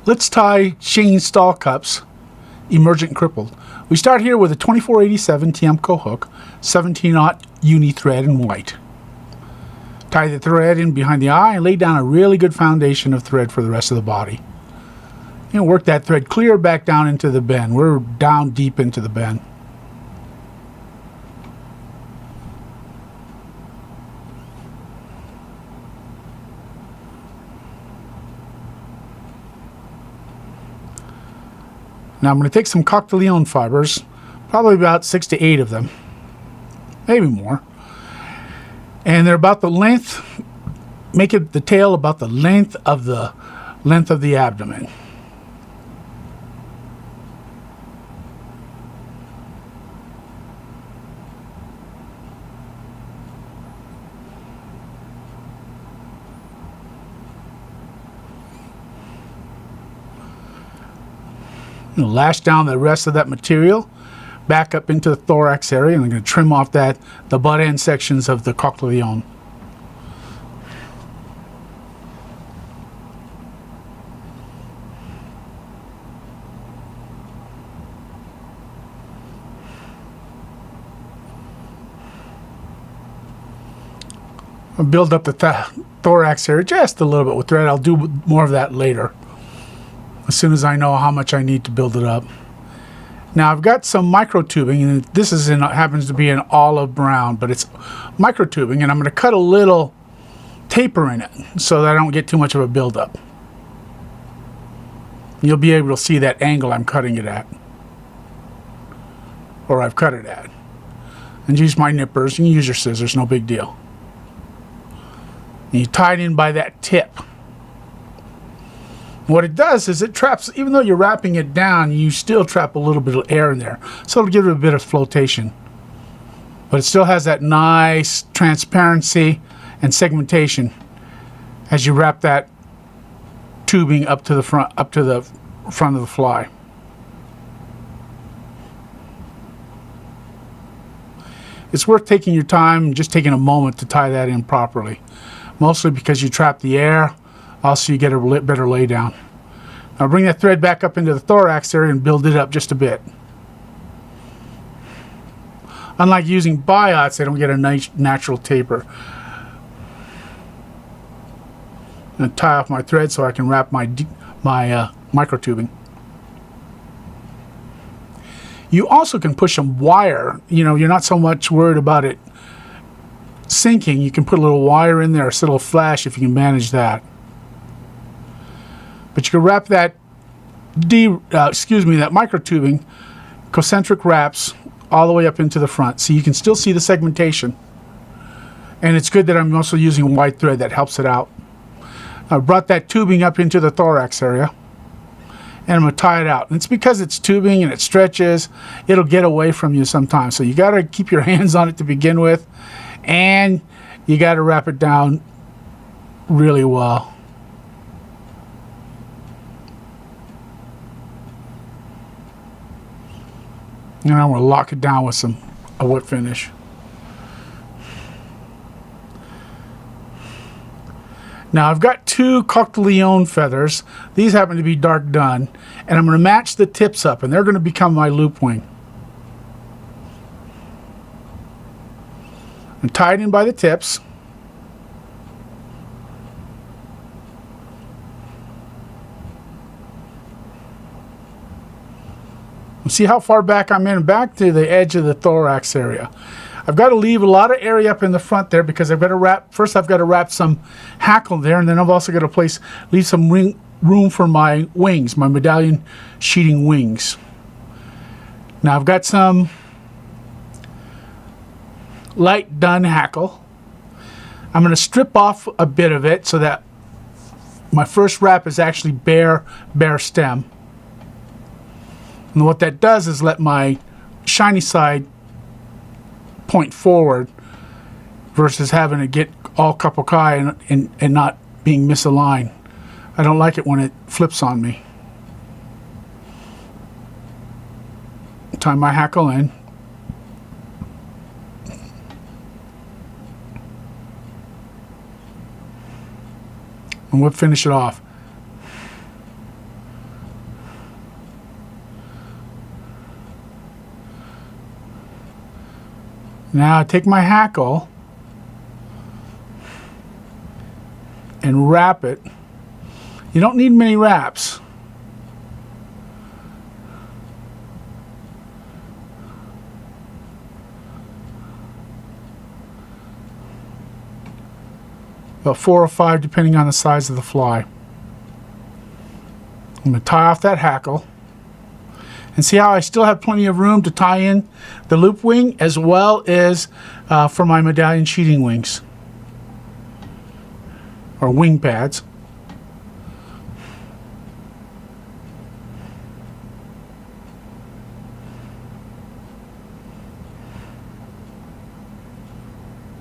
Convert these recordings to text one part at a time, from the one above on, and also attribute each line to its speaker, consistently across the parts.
Speaker 1: Let's tie Shane's Stalcup's Emergent Cripple. We start here with a 2487 Tiemco hook, 17-aught uni thread in white. Tie the thread in behind the eye and lay down a really good foundation of thread for the rest of the body. And work that thread clear back down into the bend. We're down deep into the bend. Now I'm going to take some coq de leon fibers, probably about 6 to 8 of them, maybe more. And they're about the length, make it the tail about the length of the abdomen. Lash down the rest of that material back up into the thorax area, and I'm going to trim off the butt end sections of the coq de leon. I'll build up the thorax area just a little bit with thread. I'll do more of that later, as soon as I know how much I need to build it up. Now I've got some micro tubing, and this is happens to be an olive brown, but it's micro tubing, and I'm going to cut a little taper in it so that I don't get too much of a buildup. You'll be able to see that angle I'm cutting it at, or I've cut it at. And use my nippers. You can use your scissors, no big deal. And you tie it in by that tip. What it does is it traps, even though you're wrapping it down, you still trap a little bit of air in there. So it'll give it a bit of flotation. But it still has that nice transparency and segmentation as you wrap that tubing up to the front of the fly. It's worth taking your time and just taking a moment to tie that in properly. Mostly because you trap the air. Also, you get a better lay down. Now bring that thread back up into the thorax area and build it up just a bit. Unlike using buoyants, they don't get a nice natural taper. I'm going to tie off my thread so I can wrap my micro tubing. You also can push some wire. You know, you're not so much worried about it sinking. You can put a little wire in there, a little flash if you can manage that. But you can wrap that that micro tubing concentric wraps all the way up into the front, so you can still see the segmentation. And it's good that I'm also using white thread that helps it out. I brought that tubing up into the thorax area, and I'm going to tie it out. And it's because it's tubing and it stretches, it'll get away from you sometimes. So you got to keep your hands on it to begin with, and you got to wrap it down really well. And I'm going to lock it down with a whip finish. Now I've got 2 coq de leon feathers. These happen to be dark dun, and I'm going to match the tips up, and they're going to become my loop wing. I'm tied in by the tips. See how far back I'm in, back to the edge of the thorax area. I've got to leave a lot of area up in the front there because I've got to wrap, first I've got to wrap some hackle there, and then I've also got to leave some room for my wings, my medallion sheeting wings. Now I've got some light dun hackle. I'm going to strip off a bit of it so that my first wrap is actually bare stem. And what that does is let my shiny side point forward versus having to get all couple kai and not being misaligned. I don't like it when it flips on me. Tie my hackle in. And we'll finish it off. Now I take my hackle and wrap it. You don't need many wraps. About 4 or 5 depending on the size of the fly. I'm going to tie off that hackle. And see how I still have plenty of room to tie in the loop wing as well as for my medallion sheeting wings. Or wing pads.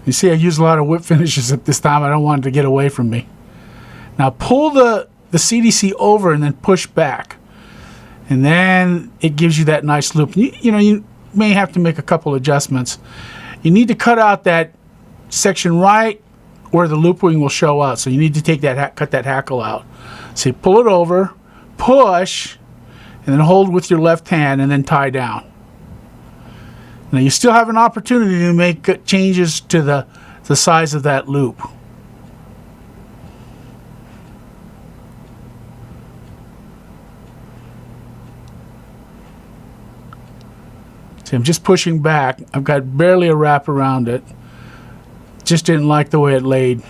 Speaker 1: You see I use a lot of whip finishes at this time. I don't want it to get away from me. Now pull the CDC over and then push back. And then it gives you that nice loop. You know, you may have to make a couple adjustments. You need to cut out that section right where the loop wing will show out. So you need to take that, cut that hackle out. So you pull it over, push, and then hold with your left hand and then tie down. Now you still have an opportunity to make changes to the size of that loop. See, I'm just pushing back. I've got barely a wrap around it. Just didn't like the way it laid.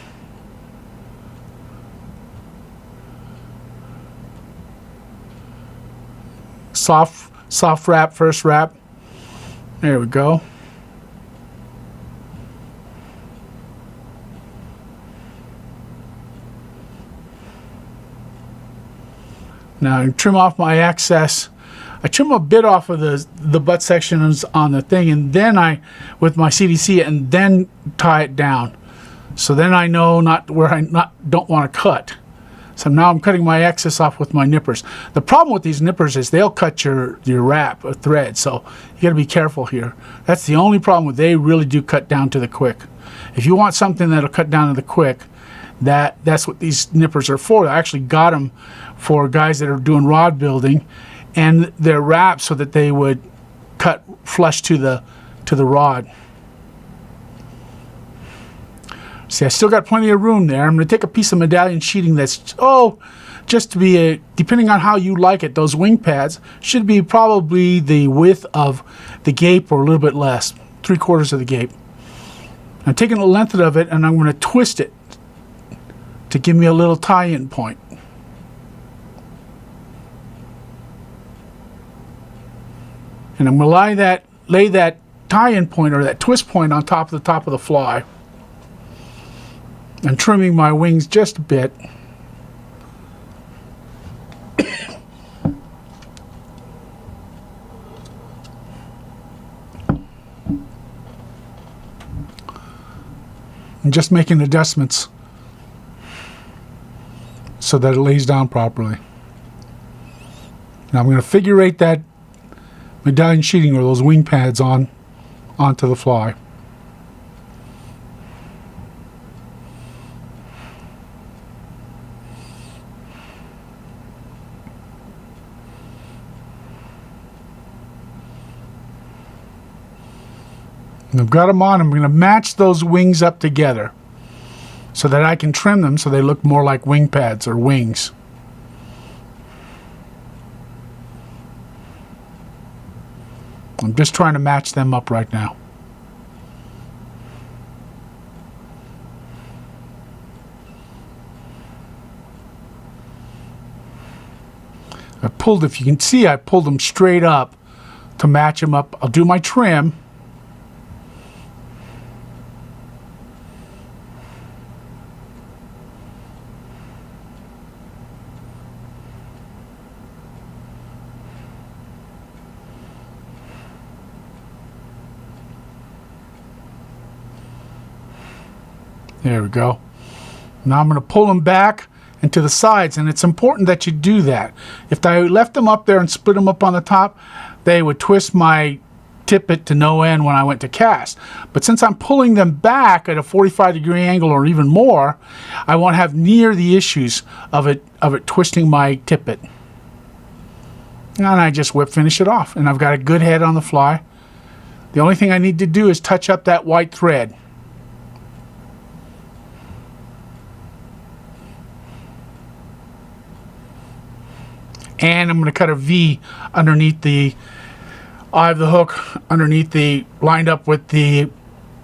Speaker 1: Soft wrap, first wrap. There we go. Now I trim off my excess. I trim a bit off of the butt sections on the thing, and then with my CDC, and then tie it down. So then I know where I don't want to cut. So now I'm cutting my excess off with my nippers. The problem with these nippers is they'll cut your wrap or thread, so you got to be careful here. That's the only problem with they really do cut down to the quick. If you want something that'll cut down to the quick, that's what these nippers are for. I actually got them for guys that are doing rod building, and they're wrapped so that they would cut flush to the rod. See, I still got plenty of room there. I'm going to take a piece of medallion sheeting that's, just to be depending on how you like it, those wing pads should be probably the width of the gape or a little bit less, 3/4 of the gape. I'm taking the length of it and I'm going to twist it to give me a little tie-in point. And I'm going to lay that tie-in point or that twist point on top of the fly. I'm trimming my wings just a bit. I'm just making adjustments so that it lays down properly. Now I'm going to figure eight that medallion sheeting or those wing pads onto the fly. And I've got them on. I'm going to match those wings up together so that I can trim them so they look more like wing pads or wings. I'm just trying to match them up right now. If you can see, I pulled them straight up to match them up. I'll do my trim. There we go. Now I'm going to pull them back and to the sides, and it's important that you do that. If I left them up there and split them up on the top, they would twist my tippet to no end when I went to cast. But since I'm pulling them back at a 45-degree angle or even more, I won't have near the issues of it twisting my tippet. And I just whip finish it off, and I've got a good head on the fly. The only thing I need to do is touch up that white thread. And I'm going to cut a V underneath the eye of the hook, lined up with the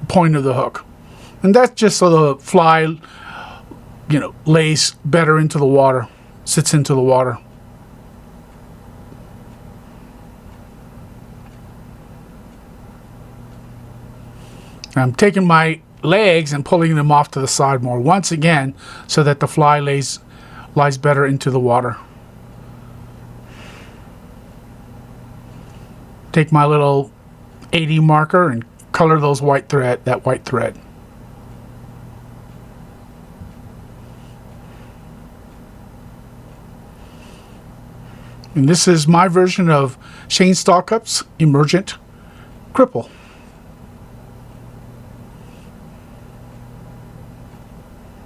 Speaker 1: point of the hook. And that's just so the fly, lays better into the water, sits into the water. I'm taking my legs and pulling them off to the side more once again so that the fly lies better into the water. Take my little 80 marker and color that white thread. And this is my version of Shane Stalcup's Emergent Cripple.